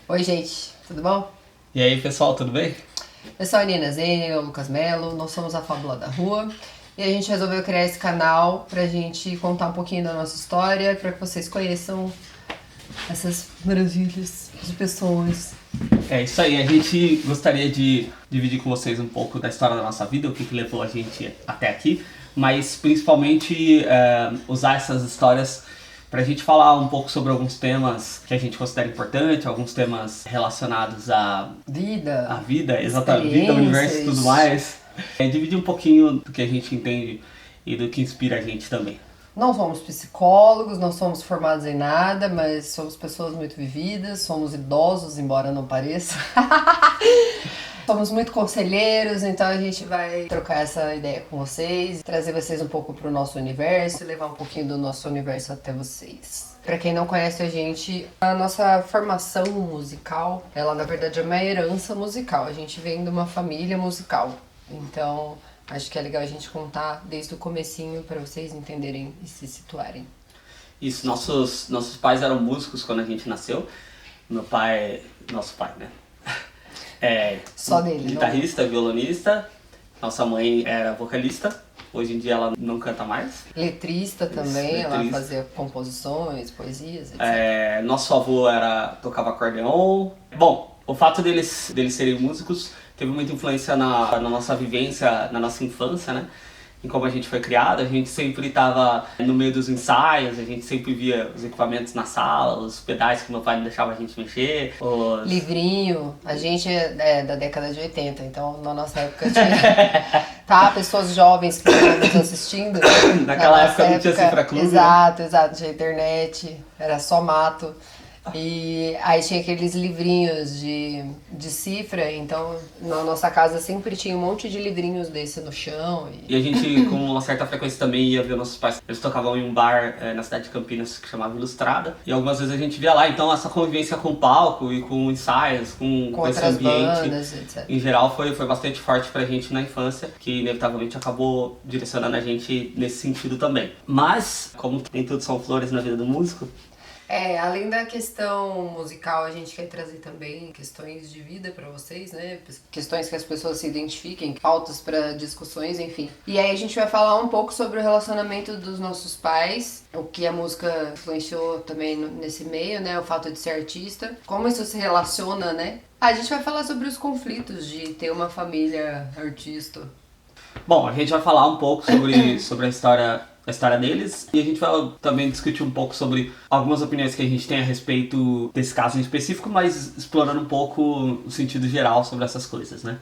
Oi, gente, tudo bom? E aí, pessoal, tudo bem? Eu sou a Nina Zene, eu sou o Lucas Melo, nós somos a Fábula da Rua e a gente resolveu criar esse canal pra gente contar um pouquinho da nossa história, pra que vocês conheçam essas maravilhas de pessoas. É isso aí, a gente gostaria de dividir com vocês um pouco da história da nossa vida, o que levou a gente até aqui, mas principalmente usar essas histórias pra gente falar um pouco sobre alguns temas que a gente considera importante, alguns temas relacionados à Vida, vida, exatamente, vida, universo e tudo mais. Dividir um pouquinho do que a gente entende e do que inspira a gente também. Não somos psicólogos, não somos formados em nada, mas somos pessoas muito vividas, somos idosos, embora não pareça. Somos muito conselheiros, então a gente vai trocar essa ideia com vocês, trazer vocês um pouco pro nosso universo e levar um pouquinho do nosso universo até vocês. Pra quem não conhece a nossa formação musical, ela na verdade é uma herança musical. A gente vem de uma família musical, então acho que é legal a gente contar desde o comecinho pra vocês entenderem e se situarem. Isso, nossos pais eram músicos quando a gente nasceu. Nosso pai, né? Só dele, guitarrista, violonista. Nossa mãe era vocalista. Hoje em dia ela não canta mais. Letrista também, Letrista. ela fazia composições, poesias, etc. Nosso avô tocava acordeon. Bom, o fato deles serem músicos teve muita influência na nossa vivência, na nossa infância, né? Em como a gente foi criado, a gente sempre estava no meio dos ensaios, a gente sempre via os equipamentos na sala, os pedais que meu pai não deixava a gente mexer. Livrinho, a gente é da década de 80, então na nossa época tinha. Tá, pessoas jovens que estão nos assistindo. Naquela na época não tinha cifra clube. Exato, exato, tinha internet, era só mato. E aí tinha aqueles livrinhos de cifra, então na nossa casa sempre tinha um monte de livrinhos desse no chão. E a gente, com uma certa frequência, também ia ver nossos pais. Eles tocavam em um bar na cidade de Campinas que chamava Ilustrada. E algumas vezes a gente via lá. Então essa convivência com o palco e com ensaios, com esse ambiente, bandas, etc. em geral, foi bastante forte pra gente na infância, que inevitavelmente acabou direcionando a gente nesse sentido também. Mas, como nem tudo são flores na vida do músico, além da questão musical, a gente quer trazer também questões de vida pra vocês, né? Questões que as pessoas se identifiquem, pautas pra discussões, enfim. E aí a gente vai falar um pouco sobre o relacionamento dos nossos pais, o que a música influenciou também nesse meio, né? O fato de ser artista, como isso se relaciona, né? A gente vai falar sobre os conflitos de ter uma família artista. bom, a gente vai falar um pouco sobre a história deles, e a gente vai também discutir um pouco sobre algumas opiniões que a gente tem a respeito desse caso em específico, mas explorando um pouco o sentido geral sobre essas coisas, né?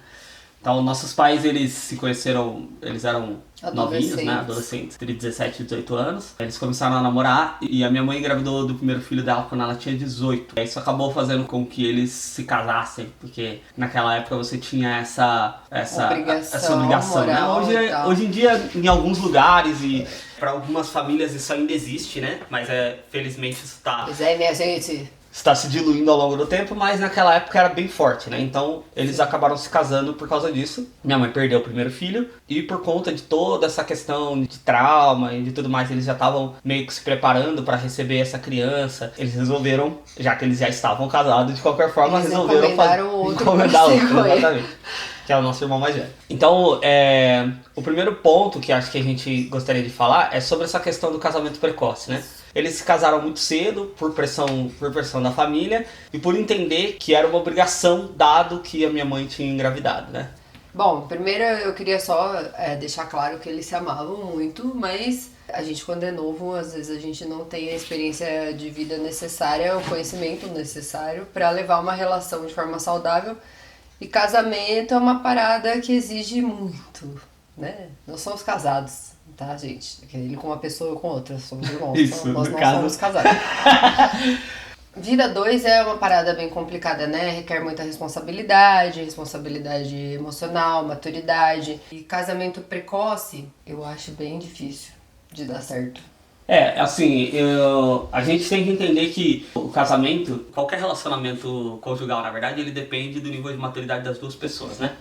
Então, nossos pais, eles se conheceram, eles eram novinhos, né? Adolescentes, entre 17 e 18 anos. Eles começaram a namorar e a minha mãe engravidou do primeiro filho dela quando ela tinha 18. Isso acabou fazendo com que eles se casassem, porque naquela época você tinha essa obrigação, né? Hoje em dia, em alguns lugares e para algumas famílias isso ainda existe, né? Mas felizmente isso tá... Pois é, minha gente. Está se diluindo ao longo do tempo, mas naquela época era bem forte, né? Então eles acabaram se casando por causa disso. Minha mãe perdeu o primeiro filho e por conta de toda essa questão de trauma e de tudo mais, eles já estavam meio que se preparando para receber essa criança. Eles resolveram, já que eles já estavam casados, de qualquer forma, eles resolveram encomendar outro, exatamente. Que é o nosso irmão mais velho. Então, o primeiro ponto que acho que a gente gostaria de falar é sobre essa questão do casamento precoce, né? Eles se casaram muito cedo, por pressão da família, e por entender que era uma obrigação, dado que a minha mãe tinha engravidado, né? Bom, primeiro eu queria só deixar claro que eles se amavam muito, mas a gente quando é novo, às vezes a gente não tem a experiência de vida necessária, o conhecimento necessário para levar uma relação de forma saudável. E casamento é uma parada que exige muito, né? Nós somos casados, tá, gente? Ele com uma pessoa, eu com outra, somos irmãos, Isso, nós não caso... somos casados. Vida 2 é uma parada bem complicada, né? Requer muita responsabilidade emocional, maturidade. E casamento precoce, eu acho bem difícil de dar certo. Assim, a gente tem que entender que o casamento, qualquer relacionamento conjugal, na verdade, ele depende do nível de maturidade das duas pessoas, né?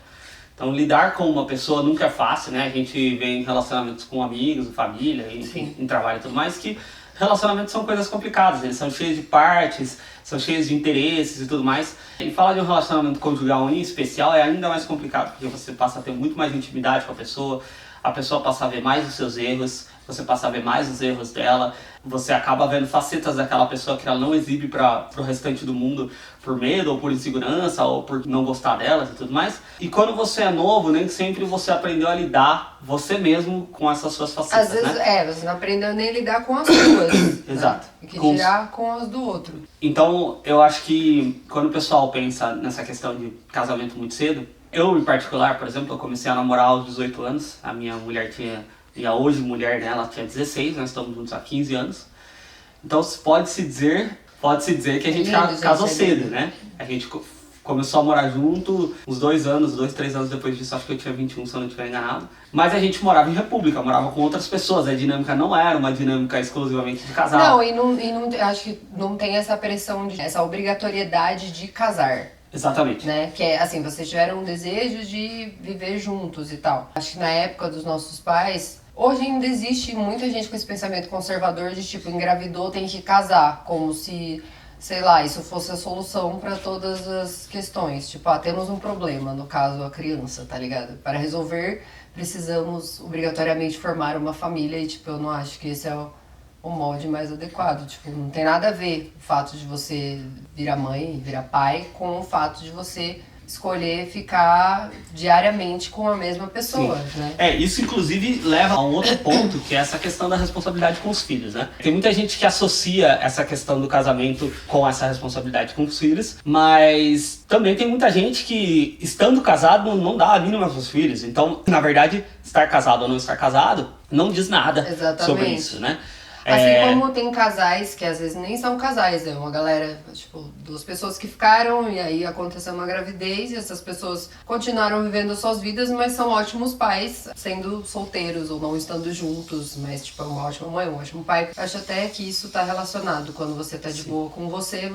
Então, lidar com uma pessoa nunca é fácil, né? A gente vê em relacionamentos com amigos, família, enfim, em trabalho e tudo mais, que relacionamentos são coisas complicadas, eles são cheios de partes, são cheios de interesses e tudo mais. E falar de um relacionamento conjugal em especial é ainda mais complicado, porque você passa a ter muito mais intimidade com a pessoa passa a ver mais os seus erros, você passa a ver mais os erros dela, você acaba vendo facetas daquela pessoa que ela não exibe para o restante do mundo por medo, ou por insegurança, ou por não gostar delas e tudo mais. E quando você é novo, nem sempre você aprendeu a lidar você mesmo com essas suas facetas, às vezes, né? você não aprendeu nem a lidar com as suas. Exato. Né? E que dirá com as do outro. Então, eu acho que quando o pessoal pensa nessa questão de casamento muito cedo, eu, em particular, por exemplo, eu comecei a namorar aos 18 anos, a minha mulher tinha... E a hoje mulher, né, ela tinha 16, nós estamos juntos há 15 anos. Então pode-se dizer que a gente casou cedo, né? A gente começou a morar junto uns 2 anos, 2, 3 anos depois disso, acho que eu tinha 21, se eu não estiver enganado. Mas a gente morava em república, morava com outras pessoas, a dinâmica não era uma dinâmica exclusivamente de casal. Não, e não acho que não tem essa pressão, essa obrigatoriedade de casar. Exatamente. Né? Que é assim, vocês tiveram um desejo de viver juntos e tal. Acho que na época dos nossos pais, hoje ainda existe muita gente com esse pensamento conservador de tipo, engravidou, tem que casar, como se, sei lá, isso fosse a solução para todas as questões. Tipo, temos um problema, no caso a criança, tá ligado? Para resolver, precisamos obrigatoriamente formar uma família e tipo, eu não acho que esse é o molde mais adequado. Tipo, não tem nada a ver o fato de você virar mãe, virar pai, com o fato de você escolher ficar diariamente com a mesma pessoa, né? Isso inclusive leva a um outro ponto, que é essa questão da responsabilidade com os filhos, né? Tem muita gente que associa essa questão do casamento com essa responsabilidade com os filhos, mas também tem muita gente que, estando casado, não dá a mínima para os filhos. Então, na verdade, estar casado ou não estar casado não diz nada sobre isso, né? Assim como tem casais que às vezes nem são casais, é uma galera, tipo, 2 pessoas que ficaram e aí aconteceu uma gravidez e essas pessoas continuaram vivendo suas vidas, mas são ótimos pais, sendo solteiros ou não estando juntos, mas tipo, é uma ótima mãe, um ótimo pai. Acho até que isso tá relacionado, quando você tá de boa com você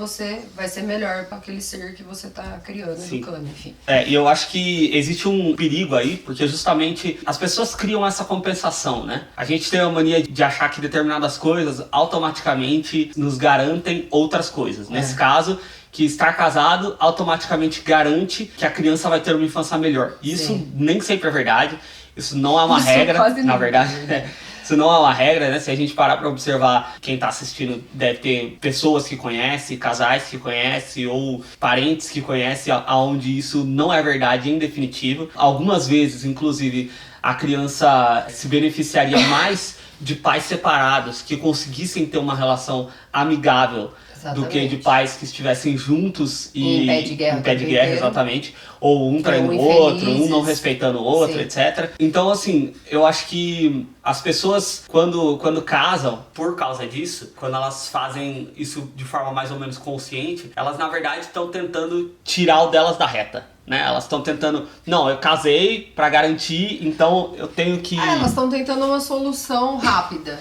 vai ser melhor para aquele ser que você tá criando, educando, enfim. E eu acho que existe um perigo aí, porque justamente as pessoas criam essa compensação, né? A gente tem a mania de achar que determinadas coisas automaticamente nos garantem outras coisas. Nesse caso, que estar casado automaticamente garante que a criança vai ter uma infância melhor. Isso nem sempre é verdade. Isso não é uma regra, na verdade. Isso não é uma regra, né? Se a gente parar pra observar, quem tá assistindo deve ter pessoas que conhece, casais que conhece ou parentes que conhece, aonde isso não é verdade em definitivo. Algumas vezes, inclusive, a criança se beneficiaria mais de pais separados que conseguissem ter uma relação amigável. Exatamente. Do que de pais que estivessem juntos e em pé de guerra, exatamente, ou um traindo o outro, um não respeitando o outro, etc. Então, assim, eu acho que as pessoas, quando casam, por causa disso, quando elas fazem isso de forma mais ou menos consciente, elas na verdade estão tentando tirar o delas da reta. Né? Elas estão tentando, não, eu casei pra garantir, então eu tenho que... elas estão tentando uma solução rápida.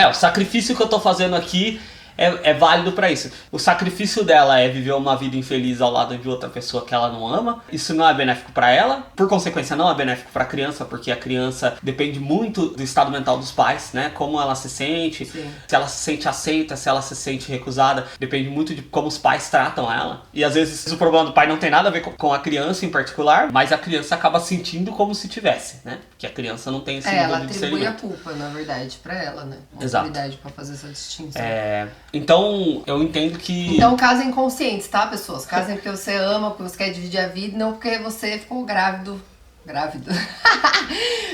O sacrifício que eu tô fazendo aqui é válido pra isso. O sacrifício dela é viver uma vida infeliz ao lado de outra pessoa que ela não ama. Isso não é benéfico pra ela. Por consequência, não é benéfico pra criança, porque a criança depende muito do estado mental dos pais, né? Como ela se sente, se ela se sente aceita, se ela se sente recusada. Depende muito de como os pais tratam ela. E às vezes o problema do pai não tem nada a ver com a criança em particular, mas a criança acaba sentindo como se tivesse, né? Porque a criança não tem esse nível de discernimento. Ela atribui a culpa, na verdade, pra ela, né? Uma autoridade pra fazer essa distinção. Então, eu entendo que... Então, casem conscientes, tá, pessoas? Casem porque você ama, porque você quer dividir a vida, não porque você ficou grávido.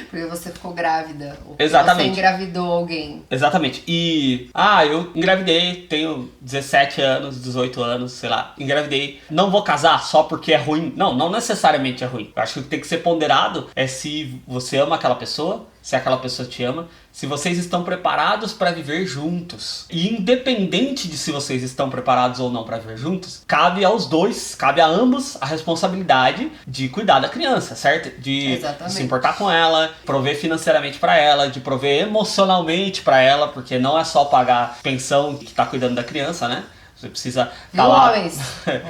Porque você ficou grávida. Ou porque você engravidou alguém. Exatamente. E... eu engravidei, tenho 17 anos, 18 anos, sei lá. Engravidei. Não vou casar só porque é ruim. Não necessariamente é ruim. Eu acho que tem que ser ponderado se você ama aquela pessoa, se aquela pessoa te ama, se vocês estão preparados para viver juntos. E independente de se vocês estão preparados ou não para viver juntos, cabe aos dois, cabe a ambos a responsabilidade de cuidar da criança, certo? De se importar com ela, prover financeiramente para ela, de prover emocionalmente para ela, porque não é só pagar pensão que tá cuidando da criança, né? Você precisa Viu, lá. homens?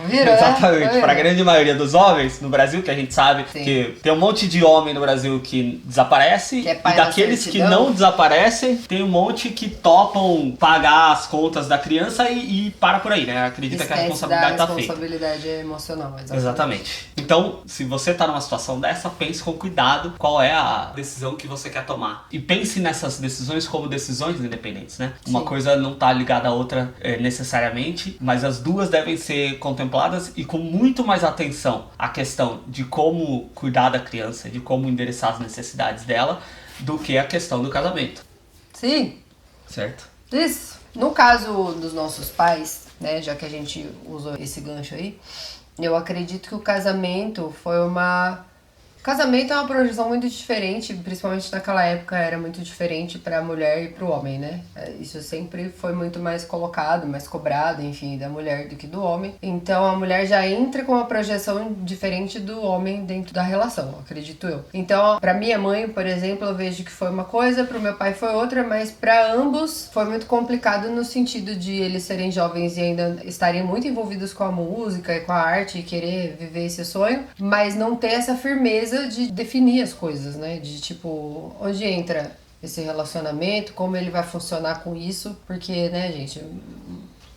Viram, Exatamente. Né? Para a grande maioria dos homens no Brasil, que a gente sabe Sim. que tem um monte de homem no Brasil que desaparece, Que é e pai na daqueles que certidão. não desaparecem, tem um monte que topam pagar as contas da criança e para por aí, né? Acredita que a responsabilidade tá feita. responsabilidade emocional, Exatamente. Então, se você tá numa situação dessa, pense com cuidado qual é a decisão que você quer tomar. E pense nessas decisões como decisões independentes, né? Uma Sim. coisa não tá ligada à outra necessariamente, mas as duas devem ser contempladas e com muito mais atenção à questão de como cuidar da criança, de como endereçar as necessidades dela, do que a questão do casamento. Sim, Certo? isso. No caso dos nossos pais, né, já que a gente usou esse gancho aí, eu acredito que o casamento foi uma... O casamento é uma projeção muito diferente, principalmente naquela época era muito diferente para a mulher e para o homem, né? Isso sempre foi muito mais colocado, mais cobrado, enfim, da mulher do que do homem. Então a mulher já entra com uma projeção diferente do homem dentro da relação, acredito eu. Então, para minha mãe, por exemplo, eu vejo que foi uma coisa, para o meu pai foi outra, mas para ambos foi muito complicado no sentido de eles serem jovens e ainda estarem muito envolvidos com a música e com a arte e querer viver esse sonho, mas não ter essa firmeza de definir as coisas, né? De tipo, onde entra esse relacionamento, como ele vai funcionar com isso, porque, né, gente,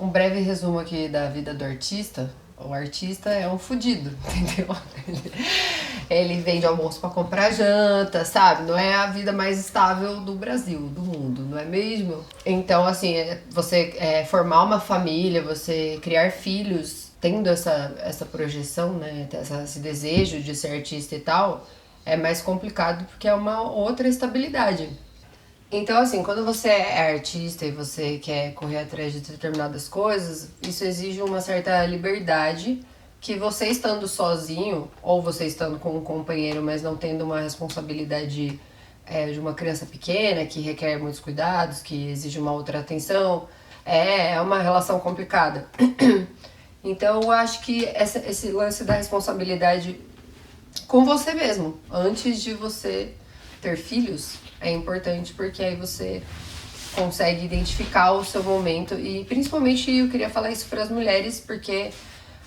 um breve resumo aqui da vida do artista. O artista é um fudido, entendeu? Ele vende almoço pra comprar janta, sabe? Não é a vida mais estável do Brasil, do mundo, não é mesmo? Então, assim, você formar uma família, você criar filhos, tendo essa projeção, né, esse desejo de ser artista e tal, é mais complicado porque é uma outra estabilidade. Então, assim, quando você é artista e você quer correr atrás de determinadas coisas, isso exige uma certa liberdade que você estando sozinho, ou você estando com um companheiro, mas não tendo uma responsabilidade de uma criança pequena, que requer muitos cuidados, que exige uma outra atenção, é uma relação complicada. Então, eu acho que esse lance da responsabilidade com você mesmo, antes de você ter filhos, é importante porque aí você consegue identificar o seu momento e principalmente eu queria falar isso para as mulheres porque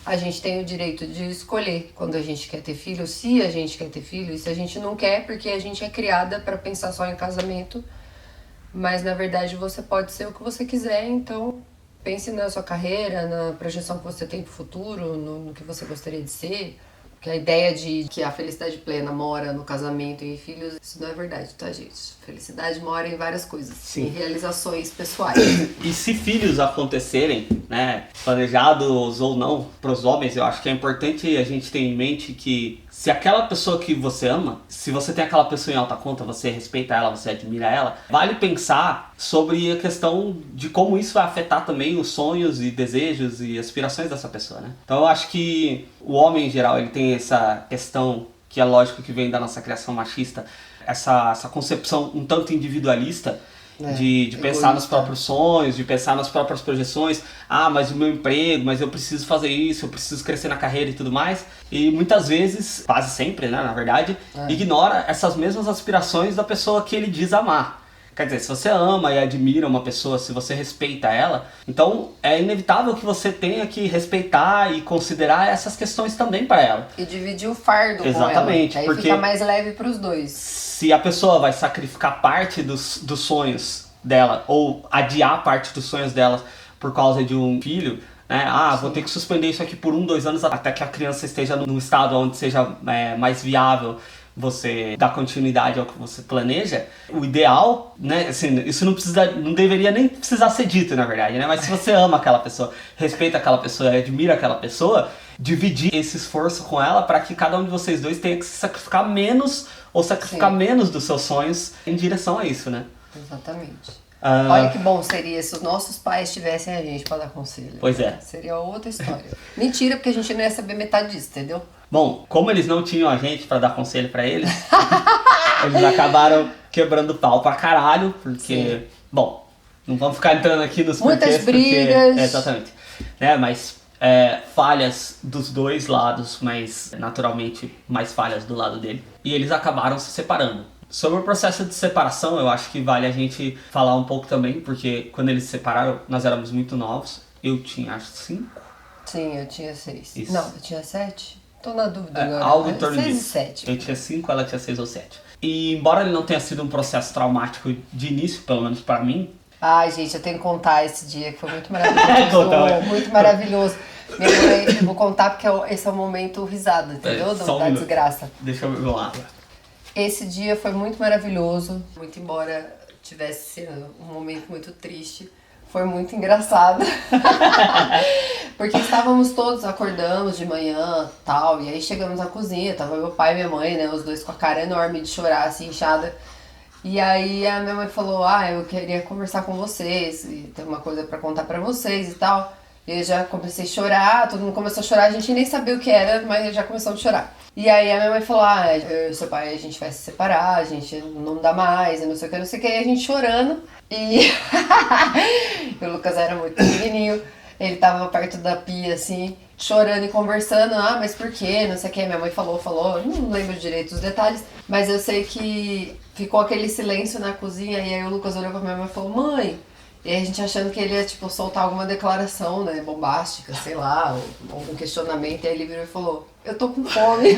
a gente tem o direito de escolher quando a gente quer ter filho, se a gente quer ter filho e se a gente não quer, porque a gente é criada para pensar só em casamento, mas na verdade você pode ser o que você quiser, então pense na sua carreira, na projeção que você tem pro futuro, no que você gostaria de ser. Porque a ideia de que a felicidade plena mora no casamento e em filhos, isso não é verdade, tá, gente? Felicidade mora em várias coisas, Sim. em realizações pessoais. E se filhos acontecerem, né, planejados ou não, para os homens, eu acho que é importante a gente ter em mente que se aquela pessoa que você ama, se você tem aquela pessoa em alta conta, você respeita ela, você admira ela, vale pensar sobre a questão de como isso vai afetar também os sonhos e desejos e aspirações dessa pessoa, né? Então eu acho que o homem em geral, ele tem essa questão que é lógico que vem da nossa criação machista, essa concepção um tanto individualista de pensar nos próprios sonhos, de pensar nas próprias projeções. Ah, mas o meu emprego, mas eu preciso fazer isso, eu preciso crescer na carreira e tudo mais. E muitas vezes, quase sempre, né, na verdade, ignora essas mesmas aspirações da pessoa que ele diz amar. Quer dizer, se você ama e admira uma pessoa, se você respeita ela, então é inevitável que você tenha que respeitar e considerar essas questões também para ela. E dividir o fardo Exatamente, com ela. Aí porque fica mais leve pros dois. se a pessoa vai sacrificar parte dos sonhos dela ou adiar parte dos sonhos dela por causa de um filho, né? Vou ter que suspender isso aqui por 1-2 anos até que a criança esteja num estado onde seja mais viável você dar continuidade ao que você planeja. O ideal, né, assim, isso não deveria nem precisar ser dito, na verdade, né? Mas se você ama aquela pessoa, respeita aquela pessoa e admira aquela pessoa, dividir esse esforço com ela para que cada um de vocês dois tenha que se sacrificar menos ou sacrificar menos dos seus sonhos em direção a isso, né? Exatamente. Olha que bom seria se os nossos pais tivessem a gente para dar conselho. Pois é. Seria outra história. Mentira, porque a gente não ia saber metade disso, entendeu? Bom, como eles não tinham a gente para dar conselho para eles, eles acabaram quebrando pau pra caralho, porque... Bom, não vamos ficar entrando aqui nos muitas porquês, brigas. Porque, exatamente. Né, mas falhas dos dois lados, mas naturalmente mais falhas do lado dele. E eles acabaram se separando. Sobre o processo de separação, eu acho que vale a gente falar um pouco também, porque quando eles se separaram, nós éramos muito novos. Eu tinha 5. Sim, eu tinha 6. Isso. Não, eu tinha 7. Tô na dúvida agora. Algo em torno 6 e disso. 7. Eu tinha 5, ela tinha 6 ou 7. E embora ele não tenha sido um processo traumático de início, pelo menos pra mim. Ai, gente, eu tenho que contar esse dia que foi muito maravilhoso. Muito maravilhoso. Minha mãe, eu vou contar porque esse é o momento risada, entendeu? Da desgraça. Deixa eu ver lá. Esse dia foi muito maravilhoso. Muito embora tivesse sido um momento muito triste. Foi muito engraçado. Porque estávamos todos, acordamos de manhã tal. E aí chegamos na cozinha, tava meu pai e minha mãe, né? Os dois com a cara enorme de chorar, assim, inchada. E aí a minha mãe falou, eu queria conversar com vocês, e tem uma coisa pra contar pra vocês e tal. E eu já comecei a chorar, todo mundo começou a chorar, a gente nem sabia o que era, mas já começamos a chorar. E aí a minha mãe falou, eu e seu pai, a gente vai se separar, a gente não dá mais, e não sei o que, não sei o que. E a gente chorando, e o Lucas era muito pequenininho, ele tava perto da pia, assim, chorando e conversando, mas por quê, não sei o que. Minha mãe falou, não lembro direito os detalhes, mas eu sei que ficou aquele silêncio na cozinha, e aí o Lucas olhou pra minha mãe e falou, mãe... E aí a gente achando que ele ia, tipo, soltar alguma declaração, né, bombástica, sei lá, ou algum questionamento, e aí ele virou e falou, eu tô com fome.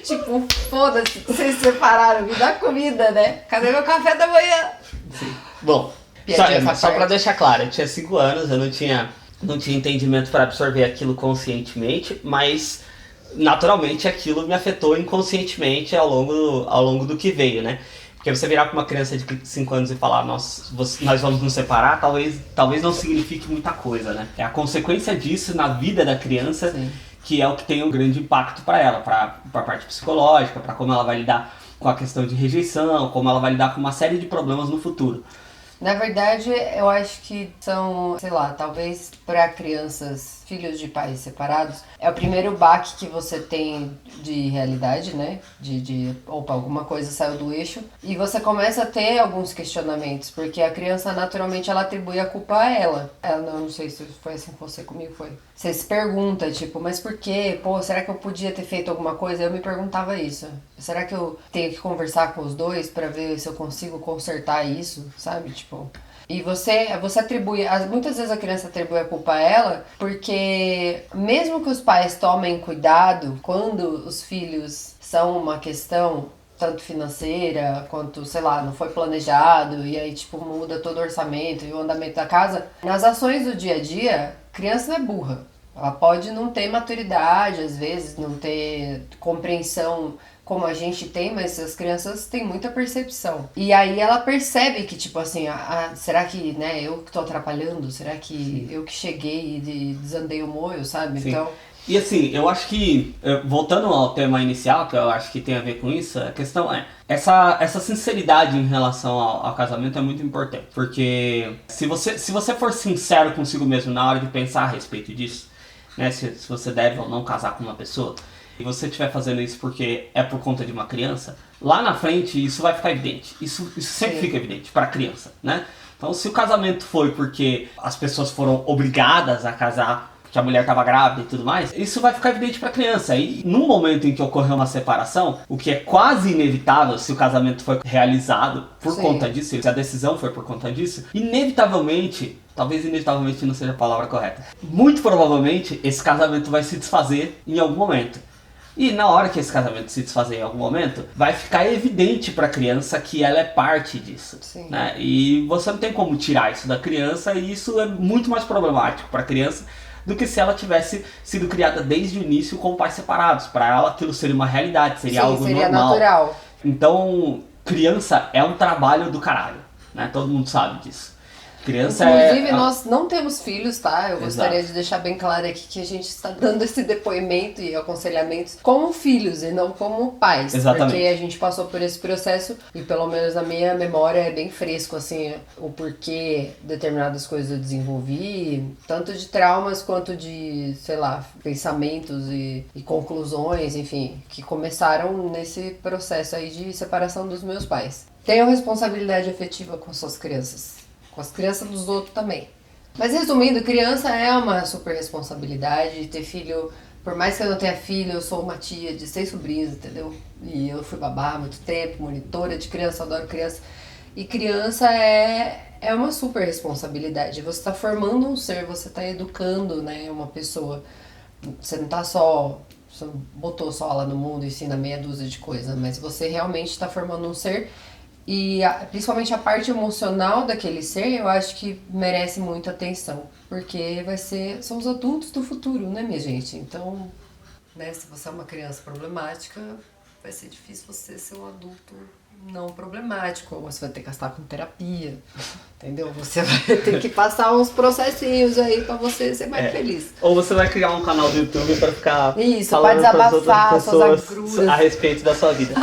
Tipo, foda-se, vocês se separaram, me dá comida, né? Cadê meu café da manhã? Sim. Bom, só pra deixar claro, eu tinha 5 anos, eu não tinha entendimento para absorver aquilo conscientemente, mas naturalmente aquilo me afetou inconscientemente ao longo do que veio, né? Porque você virar para uma criança de 5 anos e falar, nós vamos nos separar, talvez não signifique muita coisa, né? É a consequência disso na vida da criança. Sim. Que é o que tem um grande impacto para ela, para a parte psicológica, para como ela vai lidar com a questão de rejeição, como ela vai lidar com uma série de problemas no futuro. Na verdade, eu acho que são, sei lá, talvez para crianças, filhos de pais separados, é o primeiro baque que você tem de realidade, né? Opa, alguma coisa saiu do eixo. E você começa a ter alguns questionamentos, porque a criança naturalmente ela atribui a culpa a ela. Não sei se foi assim com você, comigo foi. Você se pergunta, tipo, mas por quê? Pô, será que eu podia ter feito alguma coisa? Eu me perguntava isso. Será que eu tenho que conversar com os dois pra ver se eu consigo consertar isso, sabe? Tipo... E você atribui, muitas vezes a criança atribui a culpa a ela, porque mesmo que os pais tomem cuidado quando os filhos são uma questão tanto financeira quanto, sei lá, não foi planejado e aí tipo muda todo o orçamento e o andamento da casa, nas ações do dia a dia, criança não é burra. Ela pode não ter maturidade, às vezes, não ter compreensão como a gente tem, mas as crianças têm muita percepção. E aí ela percebe que, tipo assim, será que, né, eu que tô atrapalhando? Será que Sim. eu que cheguei e desandei o moio, sabe? Sim. Então... E assim, eu acho que, voltando ao tema inicial, que eu acho que tem a ver com isso, a questão é, essa sinceridade em relação ao casamento é muito importante. Porque se você for sincero consigo mesmo na hora de pensar a respeito disso, né, se você deve ou não casar com uma pessoa, e você estiver fazendo isso porque é por conta de uma criança, lá na frente isso vai ficar evidente. Isso sempre fica evidente para a criança, né? Então, se o casamento foi porque as pessoas foram obrigadas a casar, que a mulher estava grávida e tudo mais, isso vai ficar evidente para a criança. E no momento em que ocorreu uma separação, o que é quase inevitável se o casamento foi realizado por conta disso, se a decisão foi por conta disso, inevitavelmente, talvez inevitavelmente não seja a palavra correta, muito provavelmente esse casamento vai se desfazer em algum momento. E na hora que esse casamento se desfazer em algum momento, vai ficar evidente para a criança que ela é parte disso. Né? E você não tem como tirar isso da criança, e isso é muito mais problemático para a criança do que se ela tivesse sido criada desde o início com pais separados. Para ela aquilo seria uma realidade, seria algo seria normal. Natural. Então, criança é um trabalho do caralho, né? Todo mundo sabe disso. Criança Inclusive, nós não temos filhos, tá? Eu gostaria de deixar bem claro aqui que a gente está dando esse depoimento e aconselhamentos como filhos e não como pais. Exatamente. Porque a gente passou por esse processo e pelo menos na minha memória é bem fresco, assim, o porquê determinadas coisas eu desenvolvi, tanto de traumas quanto de, sei lá, pensamentos e conclusões, enfim, que começaram nesse processo aí de separação dos meus pais. Tenham responsabilidade afetiva com suas crianças. Com as crianças dos outros também. Mas resumindo, criança é uma super responsabilidade. Ter filho, por mais que eu não tenha filho, eu sou uma tia de 6 sobrinhos, entendeu? E eu fui babá há muito tempo, monitora de criança, adoro criança. E criança é uma super responsabilidade. Você está formando um ser, você está educando, né, uma pessoa. Você não tá só. Você não botou só ela no mundo e ensina meia dúzia de coisas, mas você realmente está formando um ser. E principalmente a parte emocional daquele ser, eu acho que merece muita atenção. Porque são os adultos do futuro, né, minha gente? Então, né, se você é uma criança problemática, vai ser difícil você ser um adulto não problemático. Ou você vai ter que gastar com terapia, entendeu? Você vai ter que passar uns processinhos aí pra você ser mais feliz. Ou você vai criar um canal do YouTube pra ficar Isso, falando pra pras desabafar outras suas pessoas agruras. a respeito da sua vida.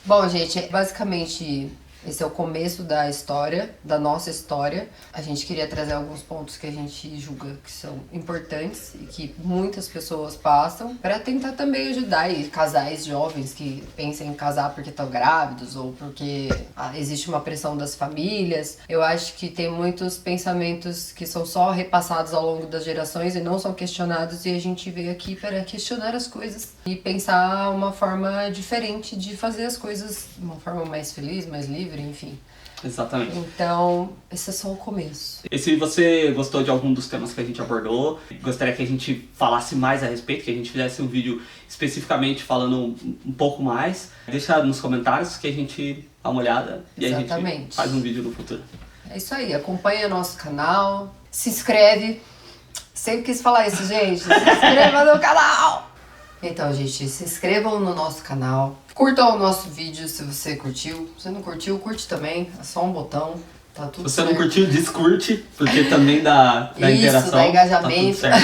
Bom, gente, basicamente esse é o começo da história, da nossa história. A gente queria trazer alguns pontos que a gente julga que são importantes e que muitas pessoas passam para tentar também ajudar casais jovens que pensam em casar porque estão grávidos ou porque existe uma pressão das famílias. Eu acho que tem muitos pensamentos que são só repassados ao longo das gerações e não são questionados, e a gente veio aqui para questionar as coisas e pensar uma forma diferente de fazer as coisas, uma forma mais feliz, mais livre, enfim. Exatamente. Então, esse é só o começo. E se você gostou de algum dos temas que a gente abordou, gostaria que a gente falasse mais a respeito, que a gente fizesse um vídeo especificamente falando um pouco mais, deixa nos comentários que a gente dá uma olhada e a gente faz um vídeo no futuro. É isso aí, acompanha nosso canal, se inscreve. Sempre quis falar isso, gente. Se inscreva no canal! Então, gente, se inscrevam no nosso canal. Curtam o nosso vídeo se você curtiu. Se não curtiu, curte também. É só um botão. Tá tudo Se você certo. não curtiu, descurte, porque também dá interação. Isso, dá engajamento. Tá tudo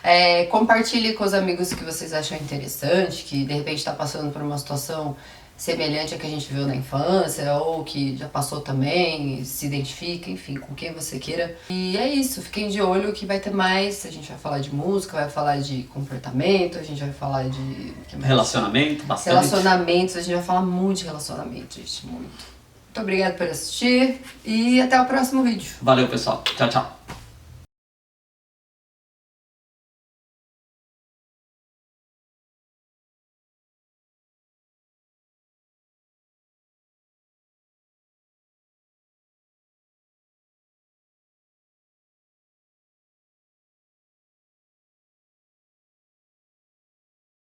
certo. Compartilhe com os amigos que vocês acham interessante, que de repente está passando por uma situação semelhante à que a gente viu na infância, ou que já passou também, se identifica, enfim, com quem você queira. E é isso, fiquem de olho que vai ter mais. A gente vai falar de música, vai falar de comportamento, a gente vai falar de... Relacionamento, bastante. Relacionamentos, a gente vai falar muito de relacionamento, gente, muito. Muito obrigada por assistir e até o próximo vídeo. Valeu, pessoal. Tchau, tchau.